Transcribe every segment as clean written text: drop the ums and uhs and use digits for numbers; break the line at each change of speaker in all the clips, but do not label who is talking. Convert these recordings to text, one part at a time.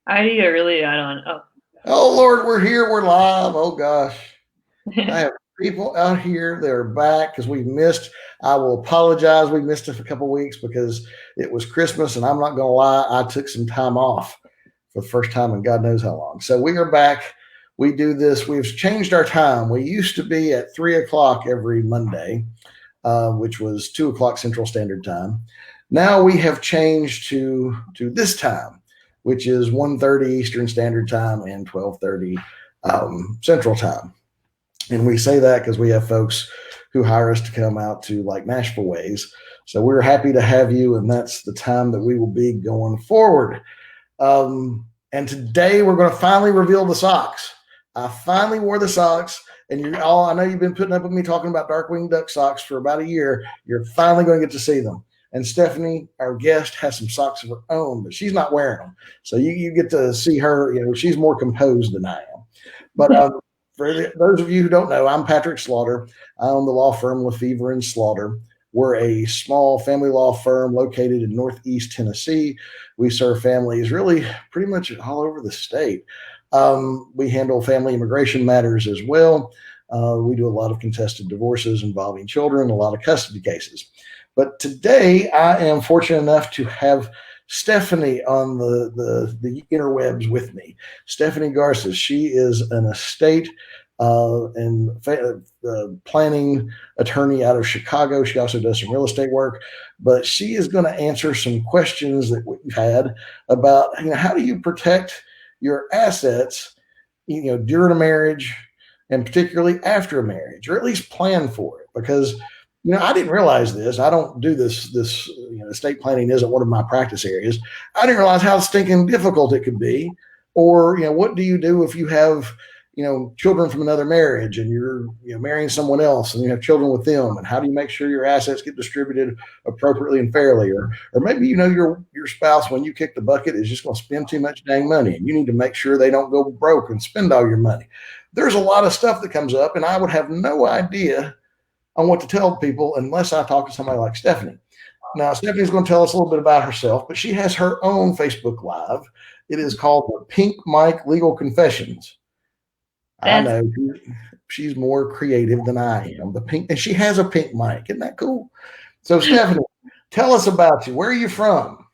I need to really add on. Oh,
Oh Lord, we're here. We're live. Oh gosh, I have people out here that are back because we've missed. I will apologize. We missed it a couple weeks because it was Christmas, and I'm not going to lie. I took some time off for the first time in God knows how long. So we are back. We do this. We've changed our time. We used to be at 3 o'clock every Monday, which was 2 o'clock Central Standard Time. Now we have changed to this time, which is 1:30 Eastern Standard Time and 12:30 Central Time. And we say that because we have folks who hire us to come out to like Nashville ways. So we're happy to have you, and that's the time that we will be going forward. And today we're going to finally reveal the socks. I finally wore the socks, and you all, I know you've been putting up with me talking about Darkwing Duck socks for about a year. You're finally going to get to see them. And Stephanie, our guest, has some socks of her own, but she's not wearing them. So you get to see her. You know, she's more composed than I am. But for those of you who don't know, I'm Patrick Slaughter. I own the law firm LeFevor and Slaughter. We're a small family law firm located in Northeast Tennessee. We serve families really pretty much all over the state. We handle family immigration matters as well. We do a lot of contested divorces involving children, a lot of custody cases. But today I am fortunate enough to have Stephanie on the interwebs with me. Stephanie Garces. She is an estate and planning attorney out of Chicago. She also does some real estate work, but she is going to answer some questions that we've had about, you know, how do you protect your assets, you know, during a marriage and particularly after a marriage, or at least plan for it. Because, you know, I didn't realize this. I don't do this, you know, estate planning isn't one of my practice areas. I didn't realize how stinking difficult it could be. Or, you know, what do you do if you have, you know, children from another marriage and you're, you know, marrying someone else and you have children with them, and how do you make sure your assets get distributed appropriately and fairly? Or maybe, you know, your spouse, when you kick the bucket, is just going to spend too much dang money, and you need to make sure they don't go broke and spend all your money. There's a lot of stuff that comes up, and I would have no idea on what to tell people unless I talk to somebody like Stephanie. Now, Stephanie's going to tell us a little bit about herself, but she has her own Facebook Live. It is called the Pink Mike Legal Confessions. I
that's
know she's more creative than I am. The pink, and she has a pink mic. Isn't that cool? So, Stephanie, tell us about you. Where are you from?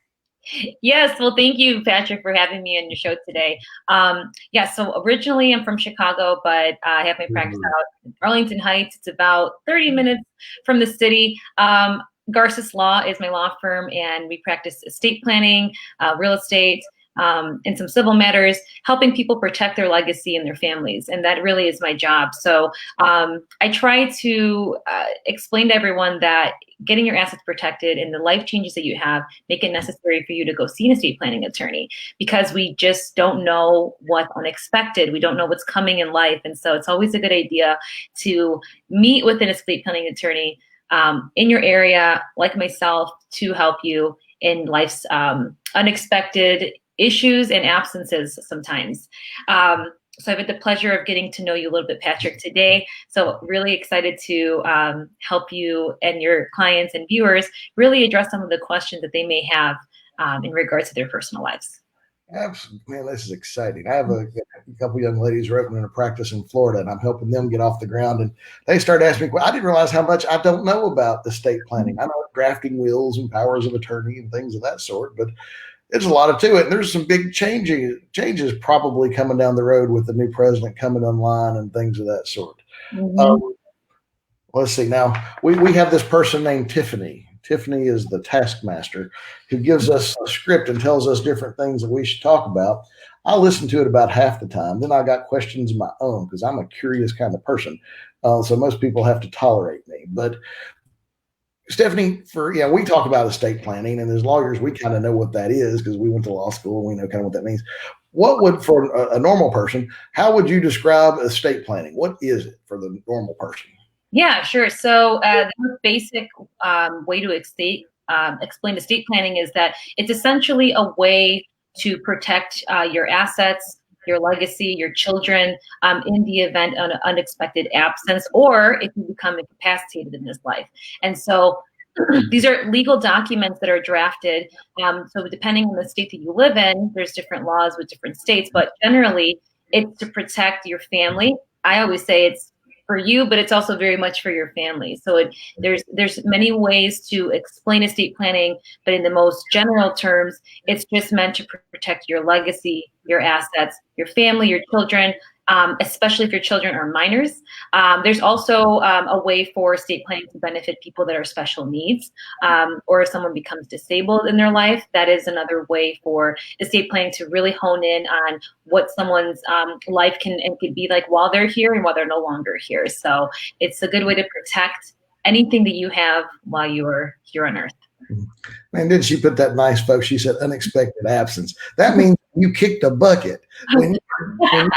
yes. Well, thank you, Patrick, for having me on your show today. Yeah, so originally I'm from Chicago, but I have my practice out in Arlington Heights. It's about 30 minutes from the city. Garces Law is my law firm, and we practice estate planning, real estate, and some civil matters, helping people protect their legacy and their families. And that really is my job. So I try to explain to everyone that getting your assets protected and the life changes that you have make it necessary for you to go see an estate planning attorney, because we just don't know what's unexpected. We don't know what's coming in life. And so it's always a good idea to meet with an estate planning attorney in your area, like myself, to help you in life's unexpected issues and absences sometimes. So I've had the pleasure of getting to know you a little bit, Patrick, today. So really excited to help you and your clients and viewers really address some of the questions that they may have in regards to their personal lives.
Absolutely. Man, this is exciting. I have a couple young ladies who are opening a practice in Florida, and I'm helping them get off the ground. And they started asking me, well, I didn't realize how much I don't know about estate planning. I know drafting wills and powers of attorney and things of that sort, but there's a lot to it. And there's some big changes probably coming down the road with the new president coming online and things of that sort.
Mm-hmm.
Let's see. Now, we have this person named Tiffany. Tiffany is the taskmaster who gives us a script and tells us different things that we should talk about. I listen to it about half the time. Then I got questions of my own because I'm a curious kind of person. So most people have to tolerate me. But Stephanie, we talk about estate planning, and as lawyers, we kind of know what that is because we went to law school and we know kind of what that means. What would, for a normal person, how would you describe estate planning? What is it for the normal person?
Yeah, sure. So the basic way to explain estate planning is that it's essentially a way to protect your assets, your legacy, your children in the event of an unexpected absence, or if you become incapacitated in this life. And so these are legal documents that are drafted. So depending on the state that you live in, there's different laws with different states, but generally it's to protect your family. I always say it's for you, but it's also very much for your family. So there's many ways to explain estate planning, but in the most general terms, it's just meant to protect your legacy, your assets, your family, your children, especially if your children are minors. There's also a way for estate planning to benefit people that are special needs, or if someone becomes disabled in their life. That is another way for estate planning to really hone in on what someone's life can be like while they're here and while they're no longer here. So it's a good way to protect anything that you have while you are here on Earth.
Man, didn't she put that nice, folks? She said unexpected absence. That means you kicked a bucket when you were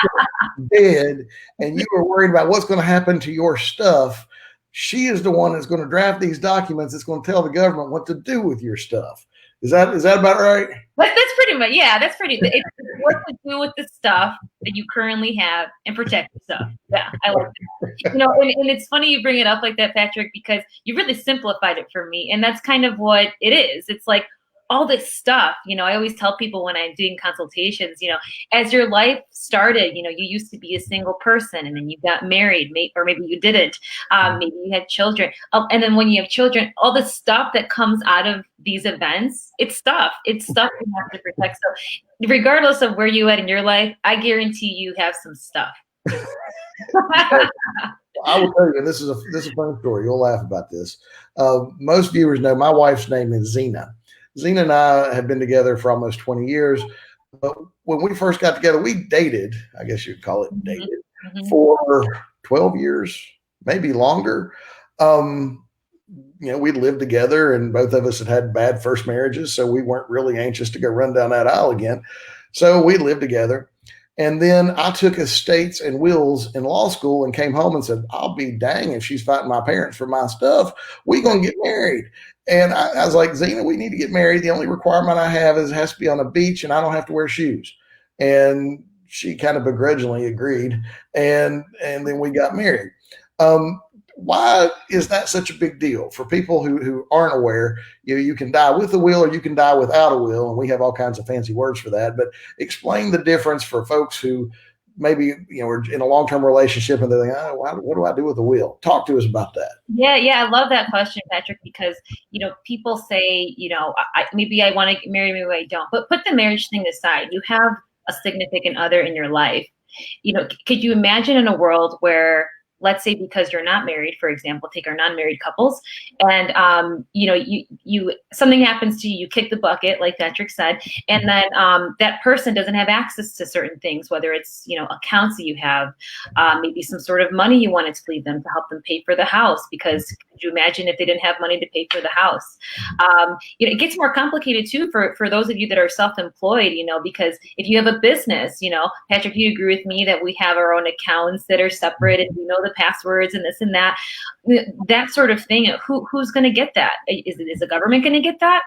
dead and you were worried about what's going to happen to your stuff. She is the one that's going to draft these documents. That's going to tell the government what to do with your stuff. Is that about right?
That's pretty much, yeah, that's pretty, it's what to do with the stuff that you currently have and protect the stuff. Yeah, I like that. You know, and it's funny you bring it up like that, Patrick, because you really simplified it for me. And that's kind of what it is. It's like all this stuff, you know, I always tell people when I'm doing consultations, you know, as your life started, you know, you used to be a single person and then you got married, or maybe you didn't, maybe you had children. And then when you have children, all the stuff that comes out of these events, it's stuff you have to protect. So regardless of where you at in your life, I guarantee you have some stuff.
I will tell you, this is a fun story. You'll laugh about this. Most viewers know my wife's name is Zena. Zena and I have been together for almost 20 years. But when we first got together, we dated, I guess you'd call it dated, for 12 years, maybe longer. You know, we lived together and both of us had bad first marriages. So we weren't really anxious to go run down that aisle again. So we lived together. And then I took estates and wills in law school and came home and said, I'll be dang if she's fighting my parents for my stuff. We're going to get married. And I was like, Zena, we need to get married. The only requirement I have is it has to be on a beach and I don't have to wear shoes. And she kind of begrudgingly agreed. And then we got married. Why is that such a big deal for people who aren't aware? You can die with a will or you can die without a will. And we have all kinds of fancy words for that. But explain the difference for folks who maybe, you know, are in a long-term relationship and they're like, oh, what do I do with a will? Talk to us about that.
Yeah, I love that question, Patrick, because, you know, people say, you know, maybe I want to get married, maybe I don't. But put the marriage thing aside. You have a significant other in your life. You know, could you imagine in a world where, let's say, because you're not married, for example, take our non-married couples, and you know, you something happens to you, you kick the bucket, like Patrick said, and then that person doesn't have access to certain things, whether it's, you know, accounts that you have, maybe some sort of money you wanted to leave them to help them pay for the house, because could you imagine if they didn't have money to pay for the house? You know, it gets more complicated too for those of you that are self-employed, you know, because if you have a business, you know, Patrick, you agree with me that we have our own accounts that are separate and we know the passwords and this and that sort of thing. Who's going to get that? Is the government going to get that?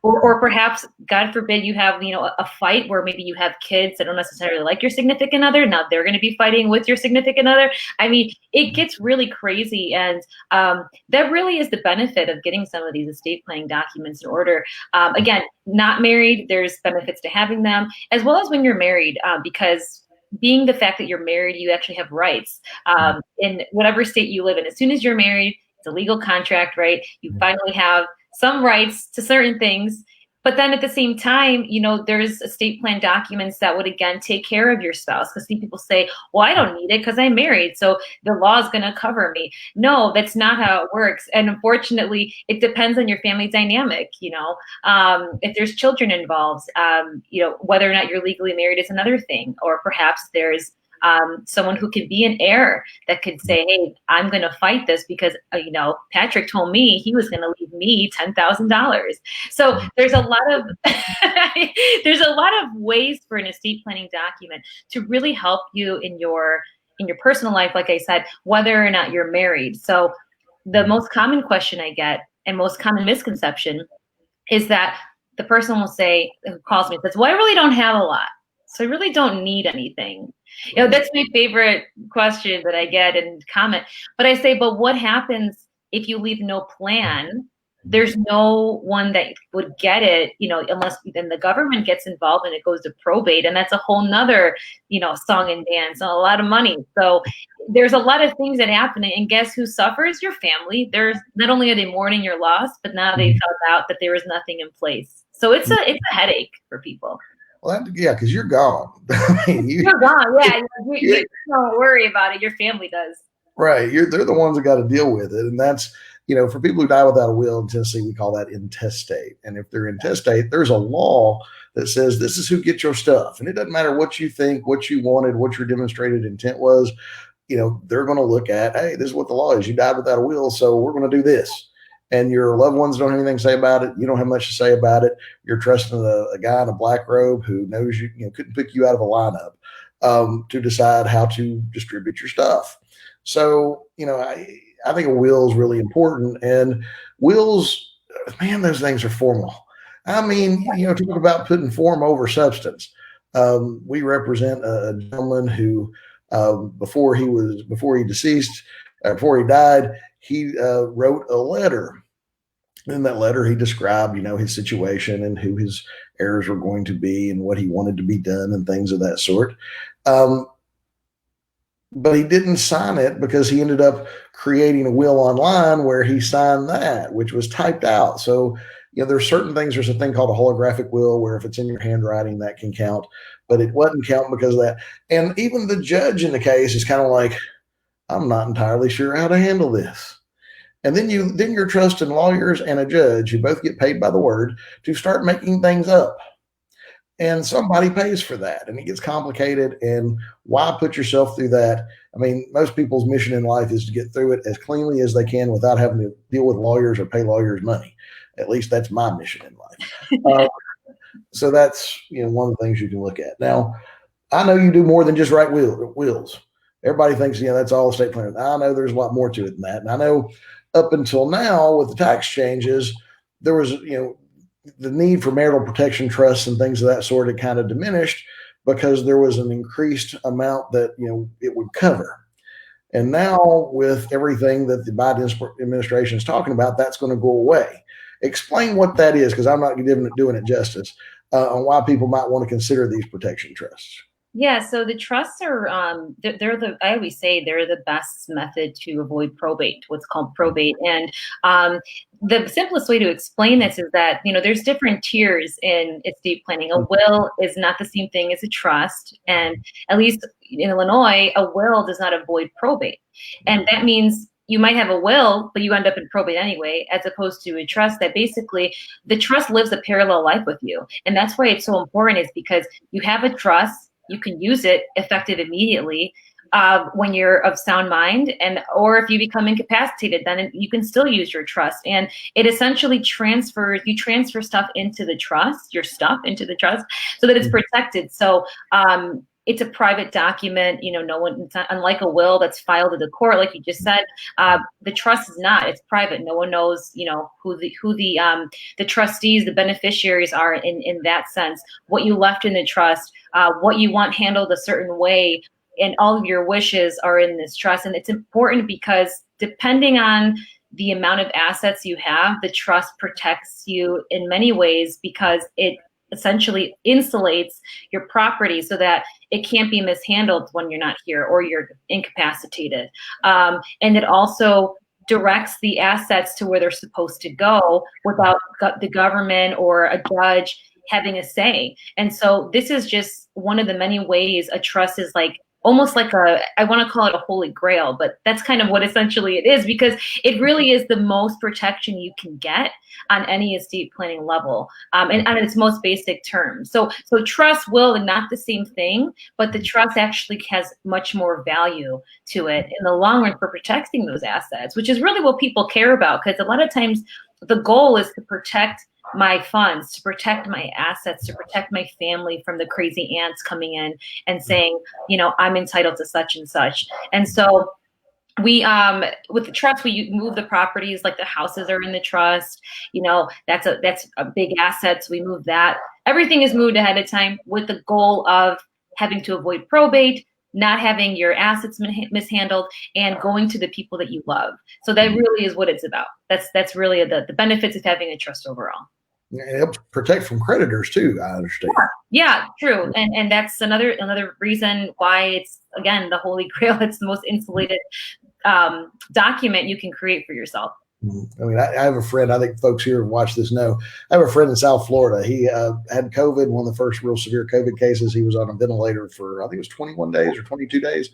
Or perhaps, God forbid, you have, you know, a fight where maybe you have kids that don't necessarily like your significant other. Now they're going to be fighting with your significant other. I mean, it gets really crazy. And that really is the benefit of getting some of these estate planning documents in order. Again, not married, there's benefits to having them, as well as when you're married, because being the fact that you're married, you actually have rights in whatever state you live in. As soon as you're married, it's a legal contract, right? You finally have some rights to certain things. But then at the same time, you know, there's estate plan documents that would, again, take care of your spouse. Because see, people say, well, I don't need it because I'm married, so the law is going to cover me. No, that's not how it works. And unfortunately, it depends on your family dynamic. You know, if there's children involved, you know, whether or not you're legally married is another thing. Or perhaps there's someone who could be an heir that could say, hey, I'm going to fight this because, you know, Patrick told me he was going to leave me $10,000. So there's a lot of ways for an estate planning document to really help you in your personal life, like I said, whether or not you're married. So the most common question I get and most common misconception is that the person will say, who calls me, says, well, I really don't have a lot, so I really don't need anything. You know, that's my favorite question that I get and comment. But I say, but what happens if you leave no plan there's no one that would get it, unless then the government gets involved and it goes to probate. And that's a whole nother, song and dance and a lot of money. So there's a lot of things that happen. And guess who suffers? Your family. There's not only are they mourning your loss, but now they found out that there was nothing in place. So it's a headache for people.
Well, yeah, because you're gone. I mean,
you're gone. Yeah, you don't worry about it. Your family does.
Right. They're the ones that got to deal with it. And that's, for people who die without a will in Tennessee, we call that intestate. And if they're intestate, there's a law that says this is who gets your stuff. And it doesn't matter what you think, what you wanted, what your demonstrated intent was. They're going to look at, hey, this is what the law is. You died without a will, so we're going to do this. And your loved ones don't have anything to say about it. You don't have much to say about it. You're trusting a guy in a black robe who knows you, couldn't pick you out of a lineup to decide how to distribute your stuff. So, I think a will is really important. And wills, man, those things are formal. I mean, talk about putting form over substance. We represent a gentleman who, before he died, he wrote a letter. In that letter, he described, his situation and who his heirs were going to be and what he wanted to be done and things of that sort. But he didn't sign it because he ended up creating a will online where he signed that, which was typed out. So, there's certain things. There's a thing called a holographic will where if it's in your handwriting, that can count, but it wasn't count because of that. And even the judge in the case is kind of like, I'm not entirely sure how to handle this. And then you're trusting lawyers and a judge who both get paid by the word to start making things up. And somebody pays for that, and it gets complicated. And why put yourself through that? I mean, most people's mission in life is to get through it as cleanly as they can without having to deal with lawyers or pay lawyers money. At least that's my mission in life. So that's, one of the things you can look at. Now, I know you do more than just write wills. Everybody thinks, that's all estate planning. I know there's a lot more to it than that. And I know up until now with the tax changes, there was, the need for marital protection trusts and things of that sort had kind of diminished because there was an increased amount that, it would cover. And now with everything that the Biden administration is talking about, that's going to go away. Explain what that is, because I'm not doing it justice, on why people might want to consider these protection trusts.
Yeah, so the trusts are I always say they're the best method to avoid probate, what's called probate. And the simplest way to explain this is that, there's different tiers in estate planning. A will is not the same thing as a trust. And at least in Illinois, a will does not avoid probate. And that means you might have a will, but you end up in probate anyway, as opposed to a trust that basically the trust lives a parallel life with you. And that's why it's so important, is because you have a trust, you can use it effective immediately when you're of sound mind, or if you become incapacitated, then you can still use your trust. And it essentially you transfer stuff into the trust, your stuff into the trust, so that it's protected. So it's a private document, no one, it's not, unlike a will that's filed at the court, like you just said, the trust is not, it's private. No one knows, who the trustees, the beneficiaries are in that sense, what you left in the trust, what you want handled a certain way, and all of your wishes are in this trust. And it's important because depending on the amount of assets you have, the trust protects you in many ways, because it essentially insulates your property so that it can't be mishandled when you're not here or you're incapacitated. And it also directs the assets to where they're supposed to go without the government or a judge having a say. And so this is just one of the many ways a trust is like, almost like I want to call it a holy grail, but that's kind of what essentially it is, because it really is the most protection you can get on any estate planning level, and on its most basic terms. So trust, will, and not the same thing, but the trust actually has much more value to it in the long run for protecting those assets, which is really what people care about, because a lot of times the goal is to protect my funds, to protect my assets, to protect my family from the crazy ants coming in and saying, I'm entitled to such and such. And so we, with the trust, we move the properties, like the houses are in the trust, that's a big asset. So we move that. Everything is moved ahead of time with the goal of having to avoid probate, not having your assets mishandled, and going to the people that you love. So that really is what it's about. That's really the benefits of having a trust overall.
It helps protect from creditors too, I understand.
Yeah, true. And that's another reason why it's, again, the holy grail. It's the most insulated document you can create for yourself.
I mean, I have a friend, I think folks here who watch this know, I have a friend in South Florida. He had COVID, one of the first real severe COVID cases. He was on a ventilator for, I think it was 21 days or 22 days,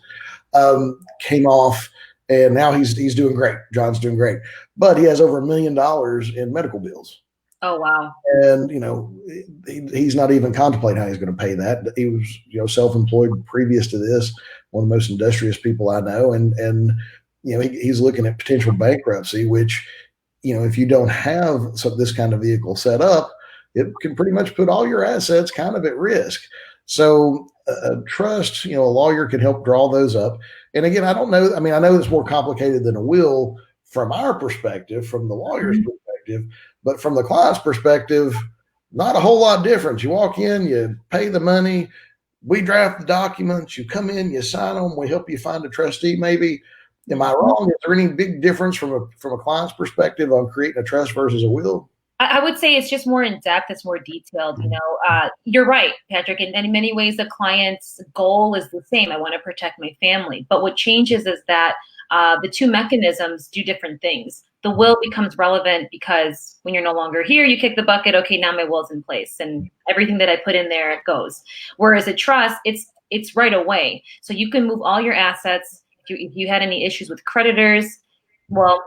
came off, and now he's doing great. John's doing great. But he has over $1 million in medical bills.
Oh, wow.
And, he's not even contemplating how he's going to pay that. He was, self-employed previous to this, one of the most industrious people I know. And he's looking at potential bankruptcy, which, if you don't have this kind of vehicle set up, it can pretty much put all your assets kind of at risk. So a trust, a lawyer can help draw those up. And again, I don't know. I mean, I know it's more complicated than a will from our perspective, from the lawyer's perspective, but from the client's perspective, not a whole lot different. You walk in, you pay the money, we draft the documents, you come in, you sign them, we help you find a trustee maybe. Am I wrong? Is there any big difference from a client's perspective on creating a trust versus a will?
I would say it's just more in depth. It's more detailed. You're right, Patrick. And in many ways, the client's goal is the same. I want to protect my family. But what changes is that the two mechanisms do different things. The will becomes relevant because when you're no longer here, you kick the bucket. Okay, now my will's in place, and everything that I put in there, it goes. Whereas a trust, it's right away. So you can move all your assets. If you had any issues with creditors, well,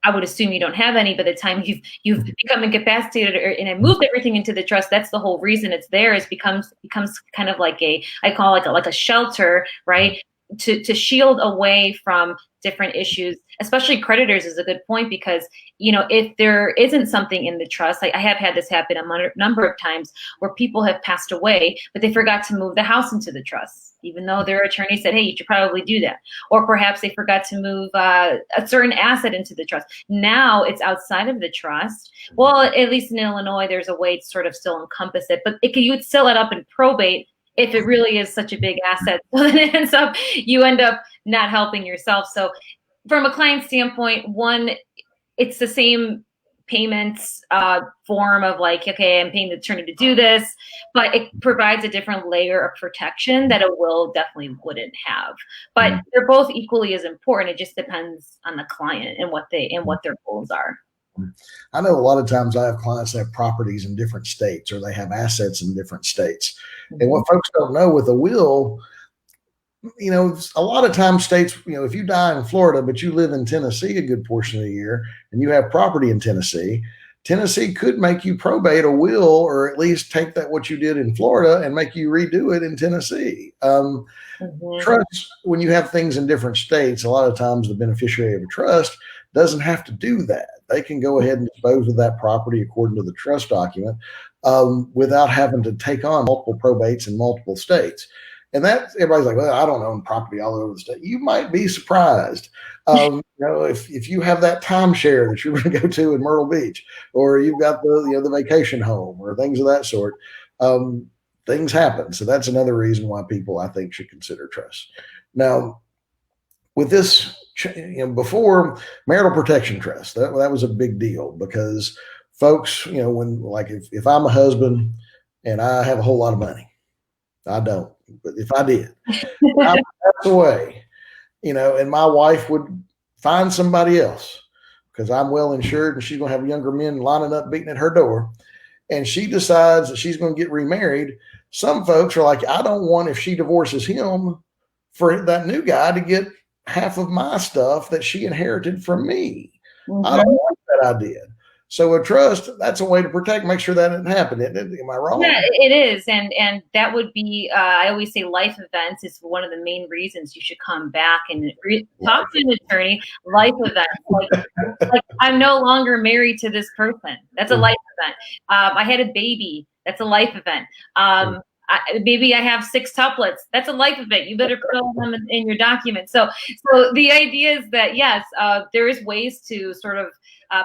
I would assume you don't have any by the time you've become incapacitated and I moved everything into the trust. That's the whole reason it's there. Is becomes kind of like I call it like a shelter, right? To shield away from different issues, especially creditors is a good point, because if there isn't something in the trust, I have had this happen a number of times where people have passed away, but they forgot to move the house into the trust, even though their attorney said, hey, you should probably do that. Or perhaps they forgot to move a certain asset into the trust. Now it's outside of the trust. Well, at least in Illinois, there's a way to sort of still encompass it, but you would still end up in probate if it really is such a big asset. So then you end up not helping yourself. So from a client standpoint, one, it's the same payments form of like, okay, I'm paying the attorney to do this, but it provides a different layer of protection that a will definitely wouldn't have. But they're both equally as important. It just depends on the client and what their goals are.
I know a lot of times I have clients that have properties in different states, or they have assets in different states. And what folks don't know with a will, a lot of times states, if you die in Florida, but you live in Tennessee a good portion of the year and you have property in Tennessee, Tennessee could make you probate a will, or at least take what you did in Florida and make you redo it in Tennessee. Trust, when you have things in different states, a lot of times the beneficiary of a trust doesn't have to do that. They can go ahead and dispose of that property according to the trust document without having to take on multiple probates in multiple states. And that, everybody's like, well, I don't own property all over the state. You might be surprised. If you have that timeshare that you're going to go to in Myrtle Beach, or you've got the vacation home or things of that sort, things happen. So that's another reason why people, I think, should consider trust. Now, with this, before, marital protection trust, that was a big deal, because folks, when, like, if I'm a husband and I have a whole lot of money, I don't, but if I did, I would pass away, and my wife would find somebody else because I'm well insured and she's going to have younger men lining up beating at her door, and she decides that she's going to get remarried. Some folks are like, I don't want, if she divorces him, for that new guy to get half of my stuff that she inherited from me. I don't like that idea. So a trust, that's a way to protect, make sure that didn't happen. Am I wrong?
Yeah, it is. And that would be, I always say life events is one of the main reasons you should come back and talk to an attorney. Life events. Like I'm no longer married to this person. That's a life event. I had a baby. That's a life event. Maybe I have 6 tuplets. That's a life event. You better put all them in your document. So the idea is that, yes, there is ways to sort of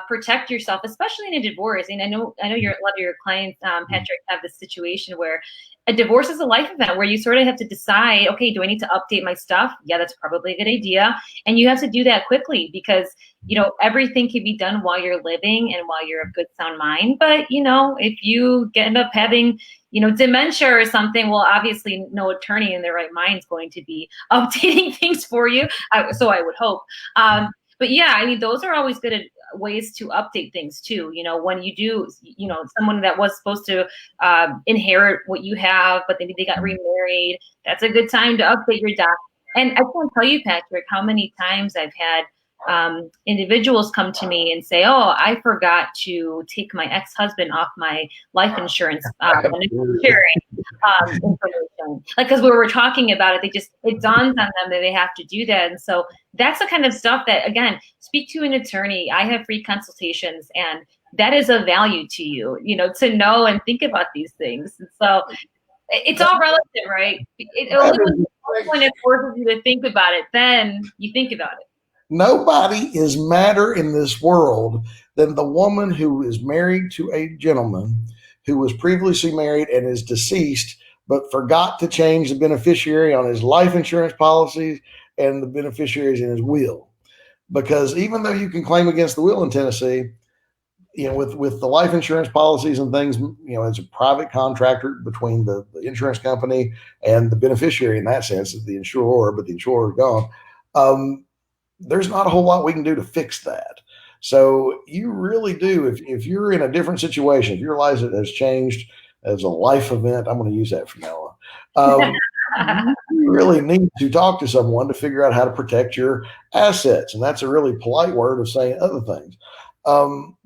protect yourself, especially in a divorce. And I know a lot of your clients, Patrick, have this situation where a divorce is a life event where you sort of have to decide, okay, do I need to update my stuff? Yeah, that's probably a good idea. And you have to do that quickly because, everything can be done while you're living and while you're of good sound mind. But, if you end up having, dementia or something, well, obviously no attorney in their right mind is going to be updating things for you. So I would hope. But yeah, I mean, those are always good ways to update things too. When you do, someone that was supposed to inherit what you have, but maybe they got remarried, that's a good time to update your doc. And I can't tell you, Patrick, how many times I've had individuals come to me and say, "Oh, I forgot to take my ex-husband off my life insurance information." Like, because we were talking about it, it dawns on them that they have to do that. And so that's the kind of stuff that, again, speak to an attorney. I have free consultations, and that is of value to you, to know and think about these things. And so it's all relative, right? It only when it forces you to think about it, then you think about it.
Nobody is madder in this world than the woman who is married to a gentleman who was previously married and is deceased, but forgot to change the beneficiary on his life insurance policies and the beneficiaries in his will. Because even though you can claim against the will in Tennessee, with the life insurance policies and things, it's a private contractor between the insurance company and the beneficiary in that sense, the insurer, but the insurer is gone. There's not a whole lot we can do to fix that. So you really do, if you're in a different situation, if your life has changed as a life event, I'm going to use that from now on. You really need to talk to someone to figure out how to protect your assets. And that's a really polite word of saying other things.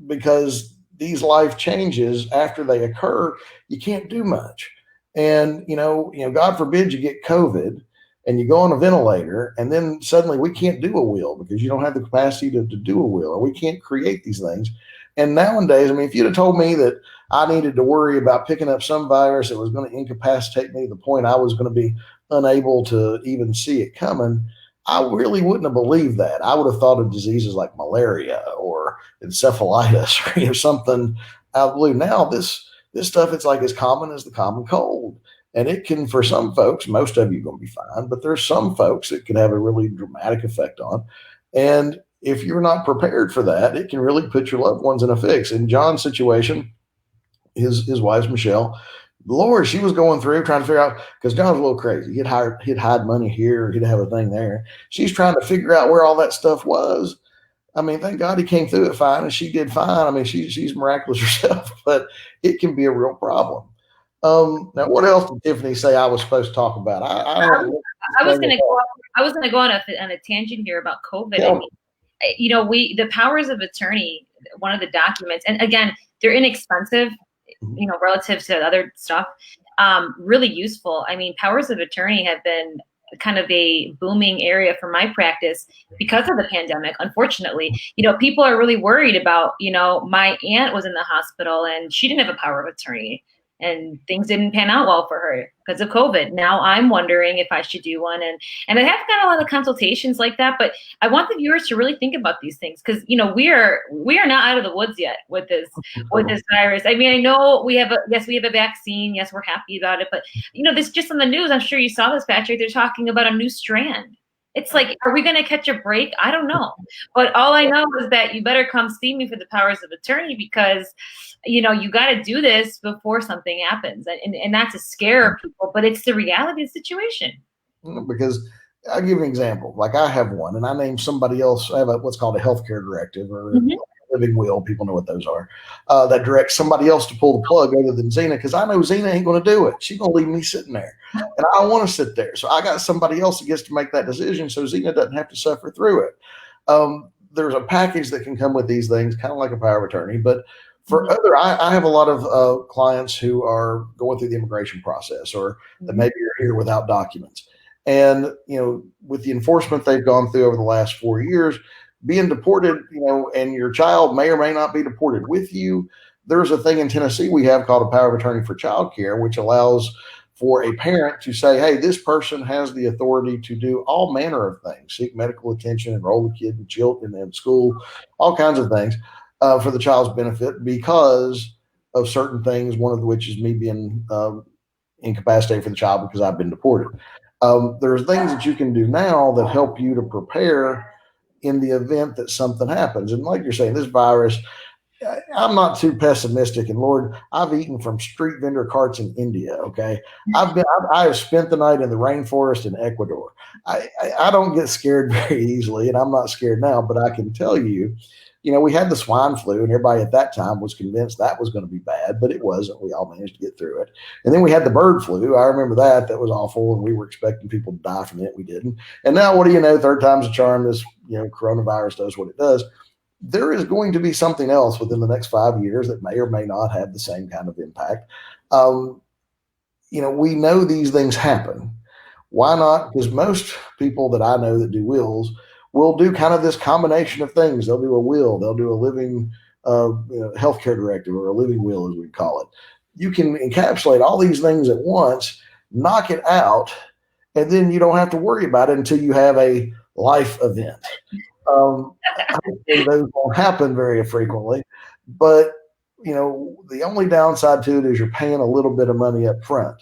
Because these life changes after they occur, you can't do much. And, God forbid you get COVID and you go on a ventilator, and then suddenly we can't do a will because you don't have the capacity to do a will, or we can't create these things. And nowadays, I mean, if you'd have told me that I needed to worry about picking up some virus that was going to incapacitate me to the point I was going to be unable to even see it coming, I really wouldn't have believed that. I would have thought of diseases like malaria or encephalitis or something out of the blue. Now, this stuff, it's like as common as the common cold. And it can, for some folks, most of you are going to be fine, but there's some folks it can have a really dramatic effect on. And if you're not prepared for that, it can really put your loved ones in a fix. In John's situation, his wife, Michelle, Lord, she was going through trying to figure out, because John's a little crazy. He'd hide money here, he'd have a thing there. She's trying to figure out where all that stuff was. I mean, thank God he came through it fine, and she did fine. I mean, she's miraculous herself, but it can be a real problem. Now, what else did Tiffany say I was supposed to talk about?
I was going to go on a tangent here about COVID.
Yeah.
I mean, the powers of attorney, one of the documents, and again, they're inexpensive, relative to other stuff, really useful. I mean, powers of attorney have been kind of a booming area for my practice because of the pandemic. Unfortunately, people are really worried about, my aunt was in the hospital and she didn't have a power of attorney. And things didn't pan out well for her because of COVID. Now I'm wondering if I should do one. And I have got a lot of consultations like that, but I want the viewers to really think about these things because, we are not out of the woods yet with this virus. I mean, I know we have a vaccine. Yes, we're happy about it. But, this just on the news, I'm sure you saw this, Patrick, they're talking about a new strand. It's like, are we going to catch a break? I don't know. But all I know is that you better come see me for the powers of attorney because, you got to do this before something happens. And not to scare people, but it's the reality of the situation.
Because I'll give you an example. Like I have one, and I named somebody else. I have what's called a healthcare directive or living will. People know what those are. That directs somebody else to pull the plug other than Zena, because I know Zena ain't going to do it. She's going to leave me sitting there, and I don't want to sit there. So I got somebody else that gets to make that decision, so Zena doesn't have to suffer through it. There's a package that can come with these things, kind of like a power of attorney, but for I have a lot of clients who are going through the immigration process, or that maybe are here without documents. And, with the enforcement they've gone through over the last 4 years, being deported, and your child may or may not be deported with you. There's a thing in Tennessee we have called a power of attorney for child care, which allows for a parent to say, hey, this person has the authority to do all manner of things, seek medical attention, enroll the kid in children in school, all kinds of things. for the child's benefit because of certain things, one of which is me being incapacitated for the child because I've been deported. There's things that you can do now that help you to prepare in the event that something happens. And like you're saying, this virus, I'm not too pessimistic. And Lord, I've eaten from street vendor carts in India. Okay, I have spent the night in the rainforest in Ecuador. I don't get scared very easily, and I'm not scared now. But I can tell you, we had the swine flu, and everybody at that time was convinced that was going to be bad, but it wasn't. We all managed to get through it. And then we had the bird flu. I remember that. That was awful, and we were expecting people to die from it. We didn't. And now, what do you know? Third time's a charm. This coronavirus does what it does. There is going to be something else within the next 5 years that may or may not have the same kind of impact. We know these things happen. Why not? Because most people that I know that do wills will do kind of this combination of things. They'll do a will, they'll do a living healthcare directive, or a living will, as we call it. You can encapsulate all these things at once, knock it out, and then you don't have to worry about it until you have a life event. Those won't happen very frequently, but the only downside to it is you're paying a little bit of money up front.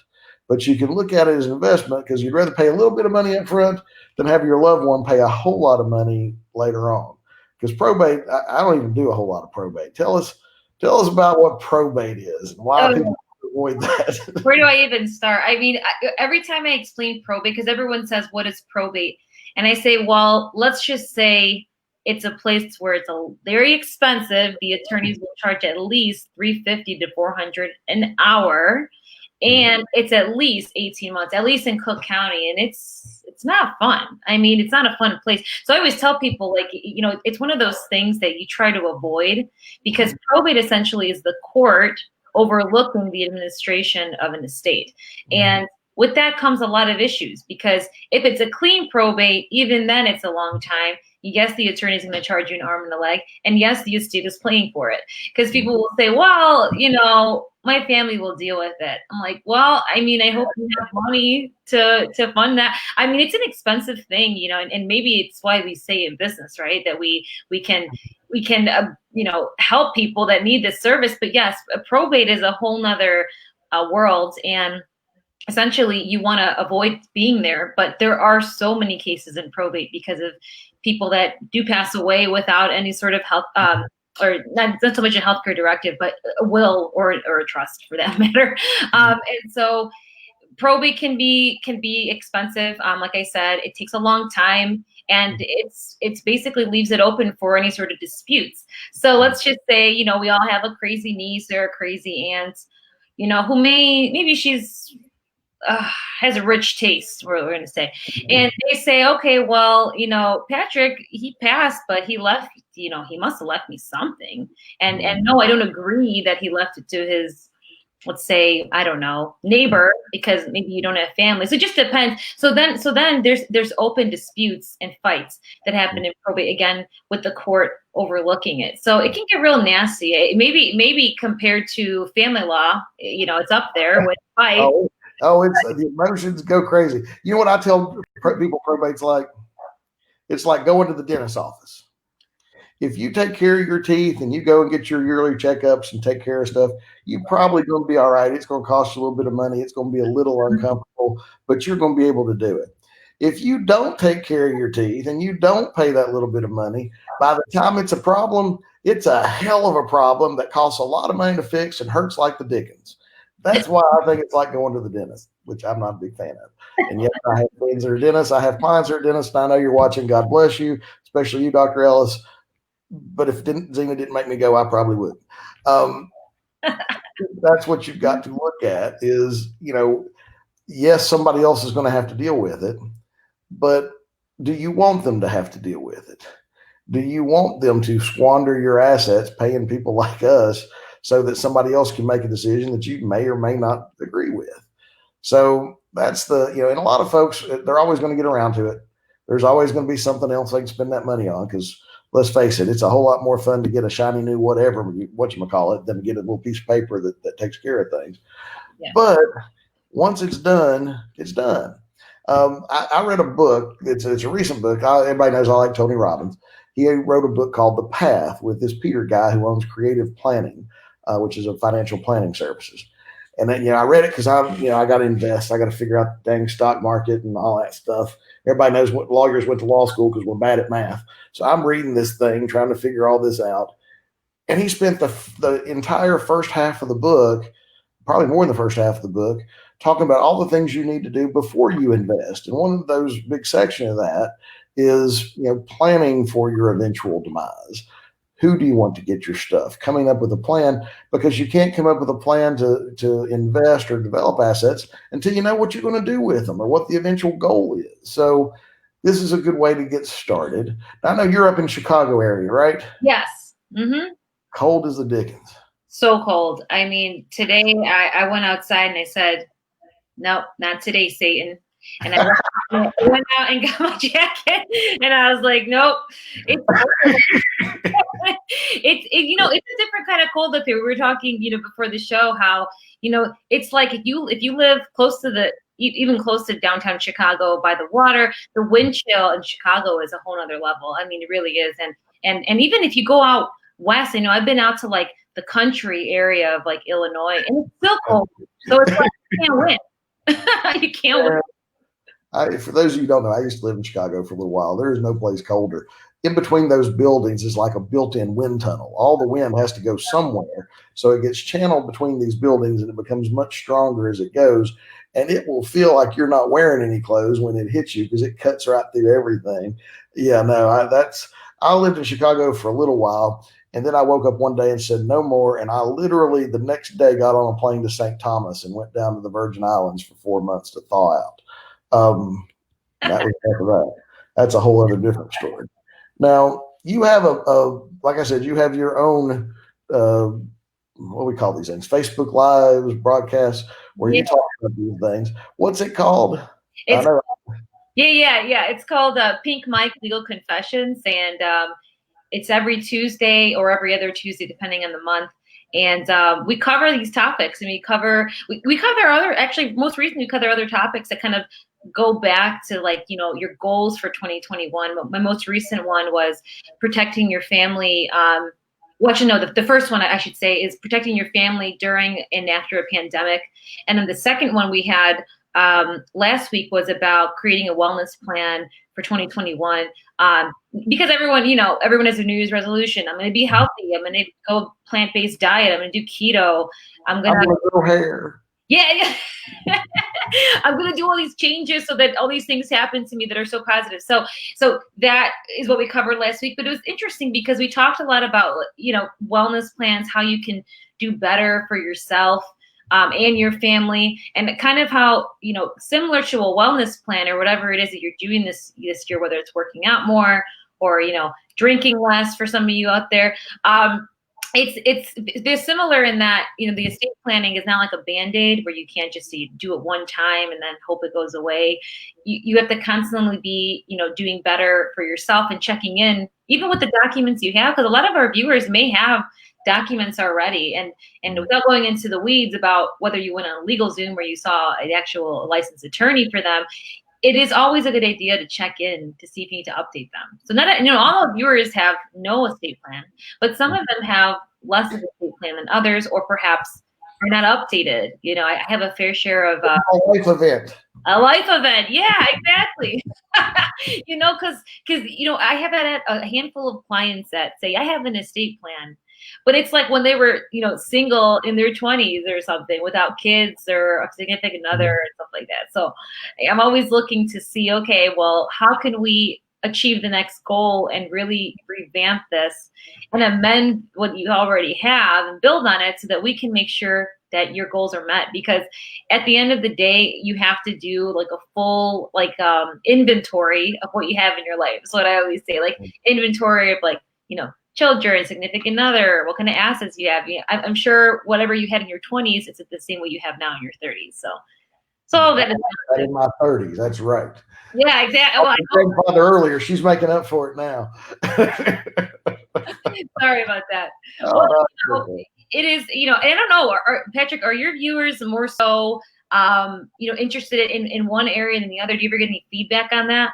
But you can look at it as an investment, because you'd rather pay a little bit of money up front than have your loved one pay a whole lot of money later on. Because probate, I don't even do a whole lot of probate. Tell us about what probate is and why people avoid that.
Where do I even start? I mean, every time I explain probate, because everyone says, what is probate? And I say, well, let's just say it's a place where it's very expensive. The attorneys will charge at least $350 to $400 an hour. And it's at least 18 months, at least in Cook County. And it's not fun. I mean, it's not a fun place. So I always tell people, it's one of those things that you try to avoid, because probate essentially is the court overlooking the administration of an estate. And with that comes a lot of issues, because if it's a clean probate, even then it's a long time. Yes, the attorney is going to charge you an arm and a leg. And yes, the estate is paying for it. Because people will say, well, my family will deal with it. I'm like, well, I mean, I hope you have money to fund that. I mean, it's an expensive thing, and maybe it's why we say in business, right, that we can help people that need this service. But yes, probate is a whole nother world. And essentially you want to avoid being there, but there are so many cases in probate because of people that do pass away without any sort of health, or not so much a healthcare directive, but a will or a trust for that matter. And so probate can be expensive. Like I said, it takes a long time, and it's basically leaves it open for any sort of disputes. So let's just say, we all have a crazy niece or a crazy aunt, who maybe she's has a rich taste, we're going to say. And they say, okay, well, Patrick, he passed, but he left, he must have left me something. And no, I don't agree that he left it to his, let's say, I don't know, neighbor, because maybe you don't have family. So it just depends. So then there's open disputes and fights that happen in probate, again, with the court overlooking it. So it can get real nasty. Maybe compared to family law, it's up there with fight.
It's the emotions go crazy. You know what I tell people probate's like? It's like going to the dentist's office. If you take care of your teeth and you go and get your yearly checkups and take care of stuff, you're probably going to be all right. It's going to cost you a little bit of money. It's going to be a little uncomfortable, but you're going to be able to do it. If you don't take care of your teeth and you don't pay that little bit of money, by the time it's a problem, it's a hell of a problem that costs a lot of money to fix and hurts like the dickens. That's why I think it's like going to the dentist, which I'm not a big fan of. And yet I have friends that are dentists. I have clients that are dentists. And I know you're watching. God bless you, especially you, Dr. Ellis. But if Zena didn't make me go, I probably would. That's what you've got to look at is, yes, somebody else is going to have to deal with it. But do you want them to have to deal with it? Do you want them to squander your assets paying people like us so that somebody else can make a decision that you may or may not agree with? So that's and a lot of folks, they're always going to get around to it. There's always going to be something else they can spend that money on, because let's face it, it's a whole lot more fun to get a shiny new whatever, whatchamacallit, than to get a little piece of paper that takes care of things. Yeah. But once it's done, it's done. I read a book. It's a recent book. Everybody knows I like Tony Robbins. He wrote a book called The Path with this Peter guy who owns Creative Planning, which is a financial planning services. And then, I read it because I got to invest. I got to figure out the dang stock market and all that stuff. Everybody knows what lawyers went to law school because we're bad at math. So I'm reading this thing, trying to figure all this out. And he spent the entire first half of the book, probably more than the first half of the book, talking about all the things you need to do before you invest. And one of those big section of that is, planning for your eventual demise. Who do you want to get your stuff? Coming up with a plan, because you can't come up with a plan to invest or develop assets until you know what you're going to do with them or what the eventual goal is. So this is a good way to get started. I know you're up in Chicago area, right?
Yes. Mm-hmm.
Cold as the dickens.
So cold. I mean, today I went outside and I said, nope, not today, Satan. And I went out and got my jacket, and I was like, nope, it's it's a different kind of cold up here. We were talking, before the show, how it's like if you live close to even close to downtown Chicago by the water, the wind chill in Chicago is a whole other level. I mean, it really is. And even if you go out west, I've been out to like the country area of like Illinois, and it's still cold. So it's like you can't win. You can't win.
For those of you who don't know, I used to live in Chicago for a little while. There is no place colder. In between those buildings is like a built-in wind tunnel. All the wind has to go somewhere. So it gets channeled between these buildings and it becomes much stronger as it goes. And it will feel like you're not wearing any clothes when it hits you because it cuts right through everything. Yeah, no, I lived in Chicago for a little while. And then I woke up one day and said, no more. And I literally the next day got on a plane to St. Thomas and went down to the Virgin Islands for 4 months to thaw out. That was after that. That's a whole other different story. Now you have like I said, you have your own, what do we call these things? Facebook Lives, broadcasts, where you talk about these things. What's it called?
Yeah. It's called Pink Mike Legal Confessions, and it's every Tuesday or every other Tuesday, depending on the month. And we cover these topics, and we cover most recently we cover other topics that kind of go back to your goals for 2021. My most recent one was protecting your family. The first one I should say is protecting your family during and after a pandemic. And then the second one we had last week was about creating a wellness plan for 2021. Because everyone has a New Year's resolution. I'm going to be healthy. I'm going to go plant-based diet. I'm going to do keto. I'm going to
grow hair.
Yeah. I'm going to do all these changes so that all these things happen to me that are so positive. So that is what we covered last week. But it was interesting because we talked a lot about, wellness plans, how you can do better for yourself and your family, and kind of how, similar to a wellness plan or whatever it is that you're doing this year, whether it's working out more or, drinking less for some of you out there. They're similar in that, the estate planning is not like a Band-Aid where you can't just do it one time and then hope it goes away. You have to constantly be, doing better for yourself and checking in, even with the documents you have, because a lot of our viewers may have documents already. And without going into the weeds about whether you went on a legal Zoom where you saw an actual licensed attorney for them, it is always a good idea to check in to see if you need to update them. So not, all our viewers have no estate plan, but some of them have less of an estate plan than others, or perhaps are not updated. I have a fair share of
a life event.
A life event, yeah, exactly. Because I have had a handful of clients that say I have an estate plan. But it's like when they were, single in their 20s or something without kids or a significant other and stuff like that. So I'm always looking to see, okay, well, how can we achieve the next goal and really revamp this and amend what you already have and build on it so that we can make sure that your goals are met? Because at the end of the day, you have to do like a full inventory of what you have in your life. So what I always say, like inventory of children, significant other, what kind of assets you have. I'm sure whatever you had in your 20s, it's the same way you have now in your 30s. So that is
in my 30s. That's right.
Yeah, exactly. Well,
grandfather earlier, she's making up for it now.
Sorry about that. It is, and I don't know, Patrick, are your viewers more so interested in one area than the other? Do you ever get any feedback on that?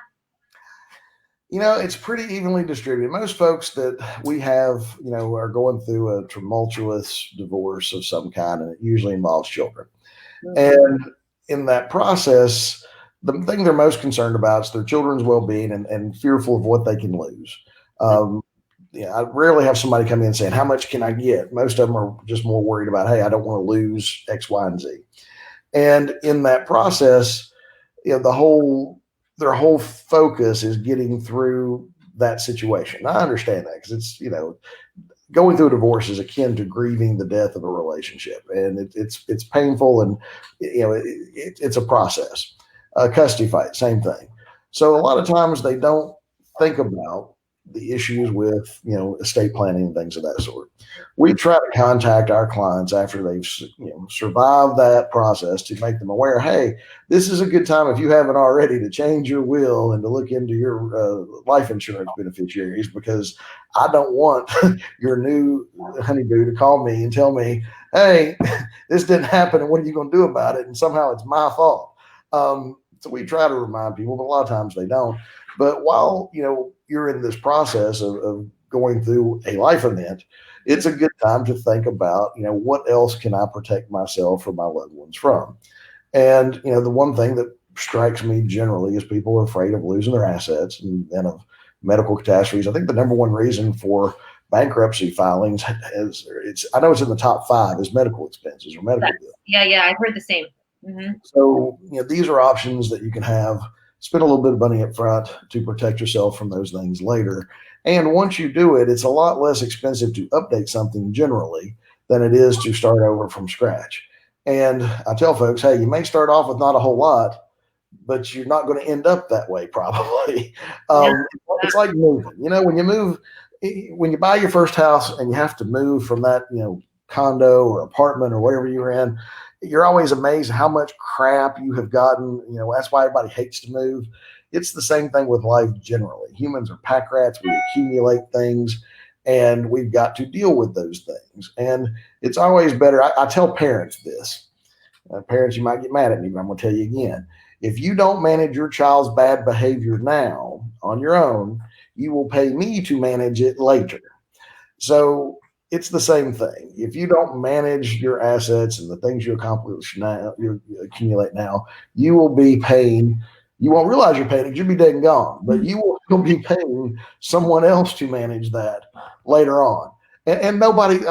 It's pretty evenly distributed. Most folks that we have, are going through a tumultuous divorce of some kind, and it usually involves children. And in that process, the thing they're most concerned about is their children's well-being and fearful of what they can lose. I rarely have somebody come in saying, how much can I get? Most of them are just more worried about, hey, I don't want to lose X, Y, and Z. And in that process, their whole focus is getting through that situation. I understand that because it's, going through a divorce is akin to grieving the death of a relationship, and it's painful, and it's a process. Custody fight, same thing. So a lot of times they don't think about the issues with estate planning and things of that sort. We try to contact our clients after they've survived that process to make them aware, hey, this is a good time, if you haven't already, to change your will and to look into your life insurance beneficiaries, because I don't want your new honeyboo to call me and tell me, hey, this didn't happen and what are you going to do about it, and somehow it's my fault. So we try to remind people, but a lot of times they don't. But while you're in this process of going through a life event, it's a good time to think about what else can I protect myself or my loved ones from. And the one thing that strikes me generally is people are afraid of losing their assets and of medical catastrophes. I think the number one reason for bankruptcy filings I know it's in the top 5 is medical expenses or medical bills.
Yeah, I've heard the same. Mm-hmm.
So these are options that you can have. Spend a little bit of money up front to protect yourself from those things later. And once you do it, it's a lot less expensive to update something generally than it is to start over from scratch. And I tell folks, hey, you may start off with not a whole lot, but you're not going to end up that way probably. It's like moving. When you buy your first house and you have to move from that, condo or apartment or whatever you're in, you're always amazed how much crap you have gotten. That's why everybody hates to move. It's the same thing with life generally. Humans are pack rats. We accumulate things, and we've got to deal with those things. And it's always better. I tell parents this. Parents, you might get mad at me, but I'm going to tell you again. If you don't manage your child's bad behavior now on your own, you will pay me to manage it later. So it's the same thing. If you don't manage your assets and the things you accomplish now, you accumulate now, you will be paying. You won't realize you're paying it. You'll be dead and gone, but you will still be paying someone else to manage that later on. And nobody,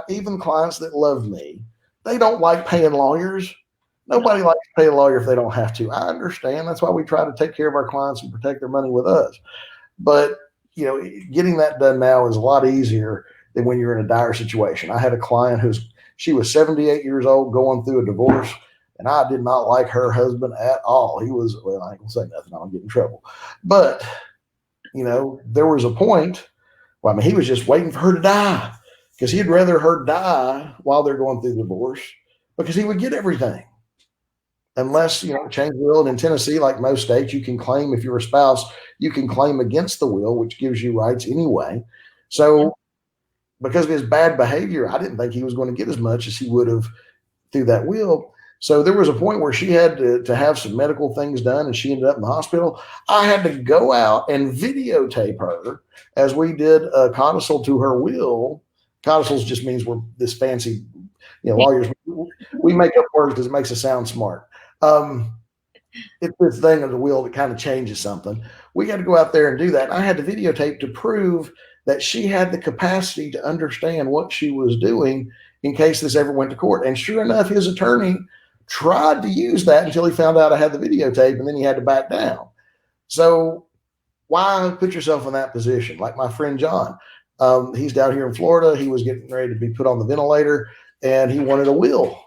even clients that love me, they don't like paying lawyers. Nobody likes to pay a lawyer if they don't have to. I understand. That's why we try to take care of our clients and protect their money with us. But, getting that done now is a lot easier than when you're in a dire situation. I had a client she was 78 years old going through a divorce, and I did not like her husband at all. He was, well, I ain't gonna say nothing, I'll get in trouble. But, there was a point where, he was just waiting for her to die because he'd rather her die while they're going through the divorce because he would get everything. Unless, change the will. And in Tennessee, like most states, you can claim, if you're a spouse, you can claim against the will, which gives you rights anyway. So because of his bad behavior, I didn't think he was going to get as much as he would have through that will. So there was a point where she had to have some medical things done, and she ended up in the hospital. I had to go out and videotape her as we did a codicil to her will. Codicils just means we're this fancy, lawyers. We make up words because it makes us sound smart. It's this thing of the will that kind of changes something. We got to go out there and do that. And I had to videotape to prove that she had the capacity to understand what she was doing in case this ever went to court. And sure enough, his attorney tried to use that until he found out I had the videotape, and then he had to back down. So why put yourself in that position? Like my friend John, he's down here in Florida. He was getting ready to be put on the ventilator, and he wanted a will.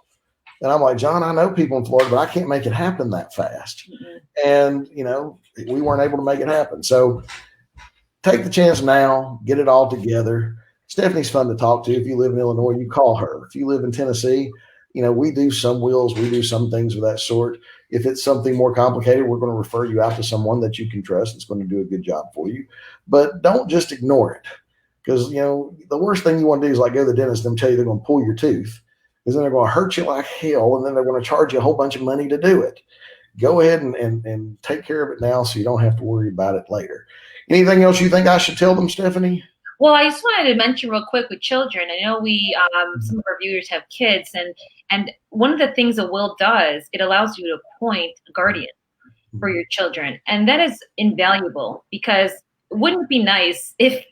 And I'm like, John, I know people in Florida, but I can't make it happen that fast. Mm-hmm. And, we weren't able to make it happen. So take the chance now, get it all together. Stephanie's fun to talk to. If you live in Illinois, you call her. If you live in Tennessee, we do some wills, we do some things of that sort. If it's something more complicated, we're going to refer you out to someone that you can trust that's going to do a good job for you. But don't just ignore it, because, the worst thing you want to do is like go to the dentist and tell you they're going to pull your tooth. because then they're going to hurt you like hell, and then they're going to charge you a whole bunch of money to do it. Go ahead and take care of it now so you don't have to worry about it later. Anything else you think I should tell them, Stephanie?
Well, I just wanted to mention real quick with children. I know we some of our viewers have kids, and one of the things a will does, it allows you to appoint a guardian for your children, and that is invaluable, because wouldn't it be nice if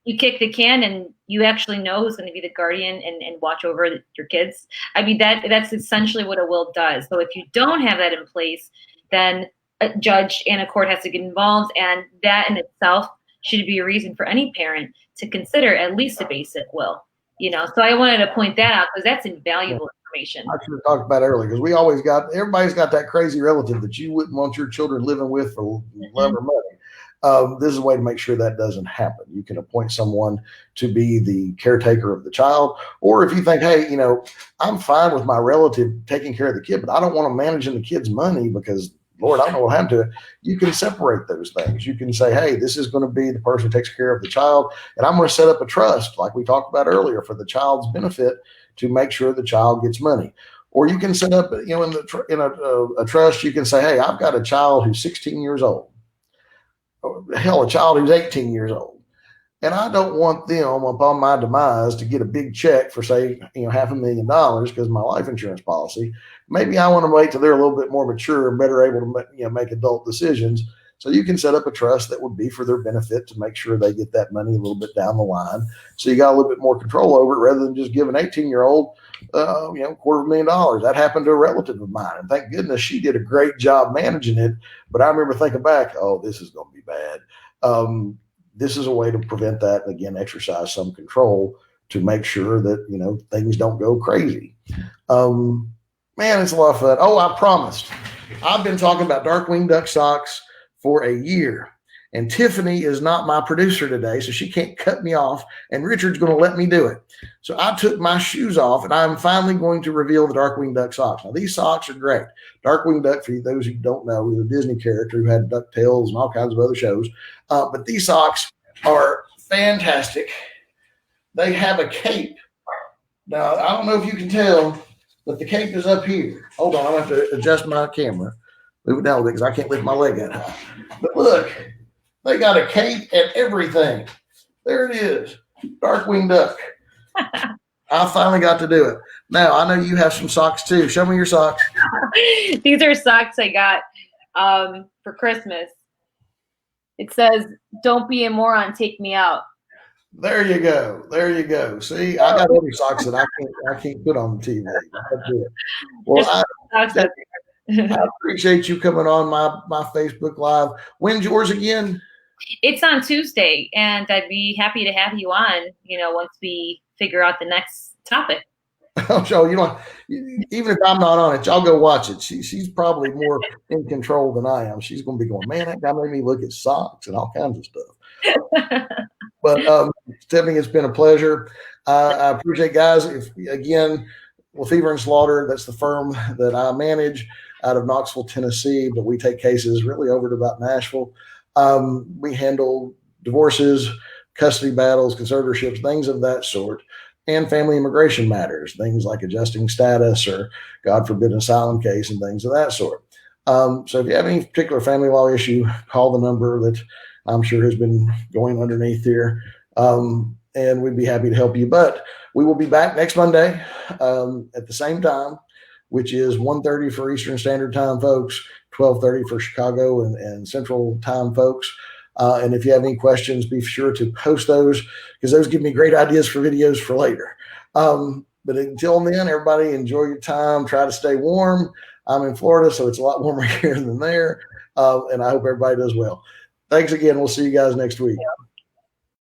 you kick the can and you actually know who's going to be the guardian and watch over your kids? I mean, that's essentially what a will does. So if you don't have that in place, then a judge and a court has to get involved, and that in itself should be a reason for any parent to consider at least a basic will. So I wanted to point that out, because that's invaluable information.
I should have talked about it earlier, because everybody's got that crazy relative that you wouldn't want your children living with for love or money. This is a way to make sure that doesn't happen. You can appoint someone to be the caretaker of the child, or if you think, hey, I'm fine with my relative taking care of the kid, but I don't want them managing the kid's money because, Lord, I don't know what happened to it. You can separate those things. You can say, hey, this is going to be the person who takes care of the child, and I'm going to set up a trust, like we talked about earlier, for the child's benefit to make sure the child gets money. Or you can set up, in a trust, you can say, hey, I've got a child who's 16 years old. Hell, a child who's 18 years old. And I don't want them upon my demise to get a big check for, say, $500,000 because of my life insurance policy. Maybe I want to wait till they're a little bit more mature and better able to make adult decisions. So you can set up a trust that would be for their benefit to make sure they get that money a little bit down the line. So you got a little bit more control over it rather than just give an 18-year-old, $250,000. That happened to a relative of mine. And thank goodness she did a great job managing it. But I remember thinking back, oh, this is going to be bad. This is a way to prevent that. And again, exercise some control to make sure that, things don't go crazy. Man, it's a lot of fun. Oh, I promised. I've been talking about Darkwing Duck socks for a year. And Tiffany is not my producer today, so she can't cut me off. And Richard's going to let me do it. So I took my shoes off, and I'm finally going to reveal the Darkwing Duck socks. Now, these socks are great. Darkwing Duck, for those who don't know, was a Disney character who had DuckTales and all kinds of other shows. But these socks are fantastic. They have a cape. Now, I don't know if you can tell, but the cape is up here. Hold on, I'm going to have to adjust my camera. Move it down a bit because I can't lift my leg that high. But look, they got a cape and everything. There it is, Darkwing Duck. I finally got to do it. Now, I know you have some socks too. Show me your socks.
These are socks I got for Christmas. It says, "Don't be a moron, take me out."
There you go. There you go. See, I got other socks that I can't put on the TV. Well, I appreciate you coming on my Facebook Live. When's yours again?
It's on Tuesday, and I'd be happy to have you on, once we figure out the next topic.
Oh, so even if I'm not on it, y'all go watch it. She's probably more in control than I am. She's going to be going, man, that guy made me look at socks and all kinds of stuff. But Stephanie, it's been a pleasure. I appreciate, guys. Again, LeFevor and Slaughter, that's the firm that I manage out of Knoxville, Tennessee, but we take cases really over to about Nashville. We handle divorces, custody battles, conservatorships, things of that sort, and family immigration matters, things like adjusting status or, God forbid, an asylum case and things of that sort. So if you have any particular family law issue, call the number that I'm sure has been going underneath here, and we'd be happy to help you. But we will be back next Monday at the same time, which is 1:30 for Eastern Standard Time, folks, 12:30 for Chicago and Central Time, folks. And if you have any questions, be sure to post those because those give me great ideas for videos for later. But until then, everybody enjoy your time. Try to stay warm. I'm in Florida, so it's a lot warmer here than there. And I hope everybody does well. Thanks again. We'll see you guys next week.